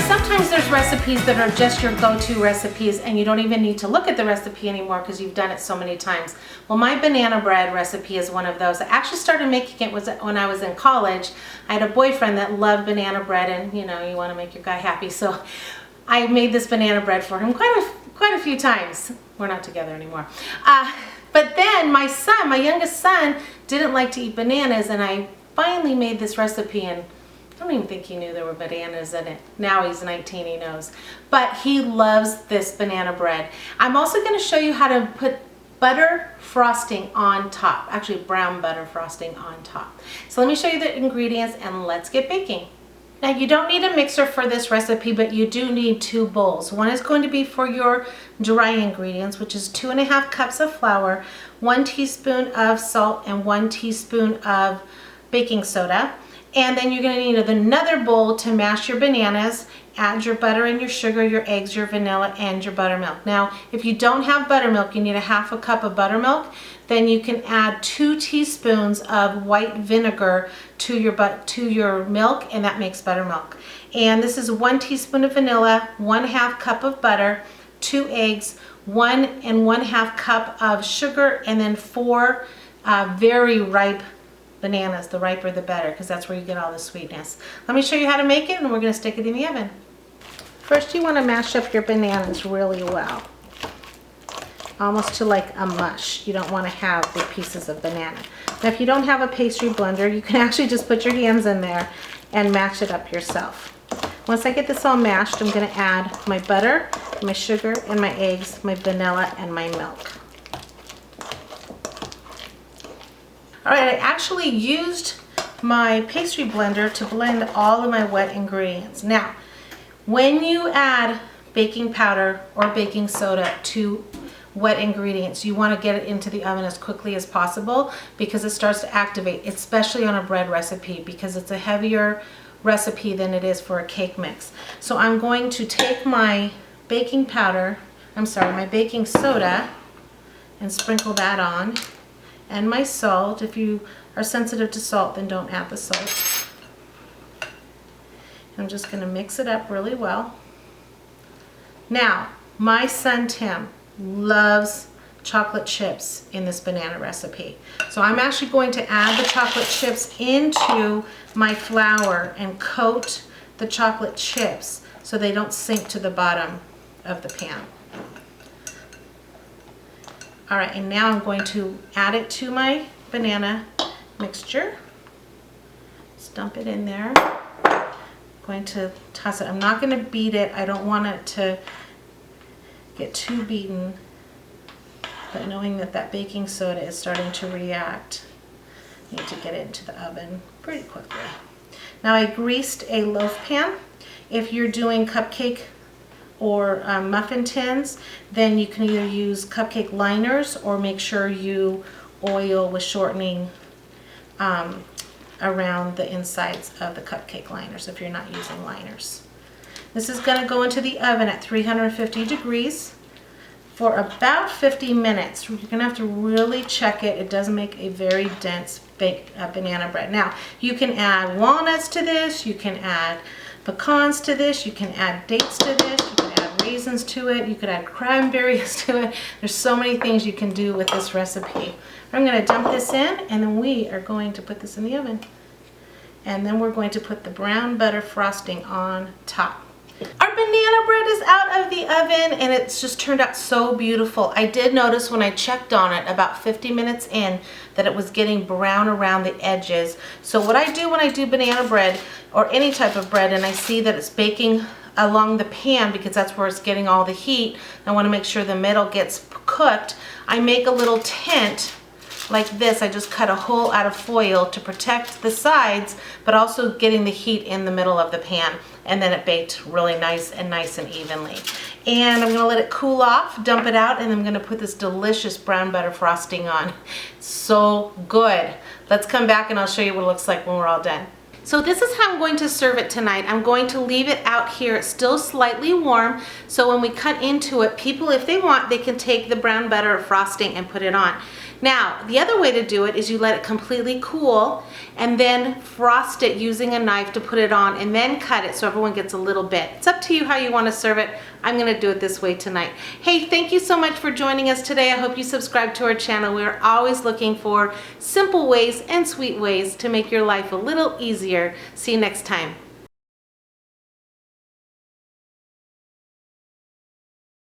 sometimes there's recipes that are just your go-to recipes and you don't even need to look at the recipe anymore because you've done it so many times. Well, my banana bread recipe is one of those. I actually started making it when I was in college. I had a boyfriend that loved banana bread, and you know, you want to make your guy happy, so I made this banana bread for him quite a few times. We're not together anymore. But then my son, my youngest son, didn't like to eat bananas, and I finally made this recipe, and I don't even think he knew there were bananas in it. Now he's 19, he knows. But he loves this banana bread. I'm also going to show you how to put butter frosting on top. Actually, brown butter frosting on top. So let me show you the ingredients and let's get baking. Now you don't need a mixer for this recipe, but you do need 2 bowls. One is going to be for your dry ingredients, which is 2½ cups of flour, 1 teaspoon of salt, and 1 teaspoon of baking soda. And then you're going to need another bowl to mash your bananas, add your butter and your sugar, your eggs, your vanilla, and your buttermilk. Now, if you don't have buttermilk, you need ½ cup of buttermilk. Then you can add 2 teaspoons of white vinegar to your milk, and that makes buttermilk. And this is 1 teaspoon of vanilla, 1/2 cup of butter, 2 eggs, 1 1/2 cup of sugar, and then 4 very ripe bananas. The riper the better, because that's where you get all the sweetness. Let me show you how to make it, and we're going to stick it in the oven. First, you want to mash up your bananas really well, almost to like a mush. You don't want to have big pieces of banana. Now, if you don't have a pastry blender, you can actually just put your hands in there and mash it up yourself. Once I get this all mashed, I'm going to add my butter, my sugar, and my eggs, my vanilla, and my milk. All right, I actually used my pastry blender to blend all of my wet ingredients. Now, when you add baking powder or baking soda to wet ingredients, you want to get it into the oven as quickly as possible because it starts to activate, especially on a bread recipe, because it's a heavier recipe than it is for a cake mix. So I'm going to take my baking soda and sprinkle that on. And my salt. If you are sensitive to salt, then don't add the salt. I'm just going to mix it up really well. Now, my son Tim loves chocolate chips in this banana recipe. So I'm actually going to add the chocolate chips into my flour and coat the chocolate chips so they don't sink to the bottom of the pan. All right, and now I'm going to add it to my banana mixture. Just dump it in there. I'm going to toss it. I'm not going to beat it. I don't want it to get too beaten. But knowing that that baking soda is starting to react, I need to get it into the oven pretty quickly. Now I greased a loaf pan. If you're doing cupcake or muffin tins, then you can either use cupcake liners or make sure you oil with shortening around the insides of the cupcake liners if you're not using liners. This is going to go into the oven at 350 degrees for about 50 minutes. You're going to have to really check it. It does make a very dense baked banana bread. Now, you can add walnuts to this, you can add pecans to this, you can add dates to this, you can add raisins to it, you could add cranberries to it. There's so many things you can do with this recipe. I'm going to dump this in, and then we are going to put this in the oven. And then we're going to put the brown butter frosting on top. Our banana bread is out of the oven, and it's just turned out so beautiful. I did notice when I checked on it about 50 minutes in that it was getting brown around the edges. So what I do when I do banana bread or any type of bread and I see that it's baking along the pan because that's where it's getting all the heat, I want to make sure the middle gets cooked, I make a little tent like this. I just cut a hole out of foil to protect the sides, but also getting the heat in the middle of the pan, and then it baked really nice and evenly. And I'm gonna let it cool off, dump it out, and I'm gonna put this delicious brown butter frosting on. So good. Let's come back and I'll show you what it looks like when we're all done. So this is how I'm going to serve it tonight. I'm going to leave it out here. It's still slightly warm, so when we cut into it, people, if they want, they can take the brown butter frosting and put it on. Now, the other way to do it is you let it completely cool and then frost it using a knife to put it on and then cut it so everyone gets a little bit. It's up to you how you want to serve it. I'm going to do it this way tonight. Hey, thank you so much for joining us today. I hope you subscribe to our channel. We're always looking for simple ways and sweet ways to make your life a little easier. See you next time.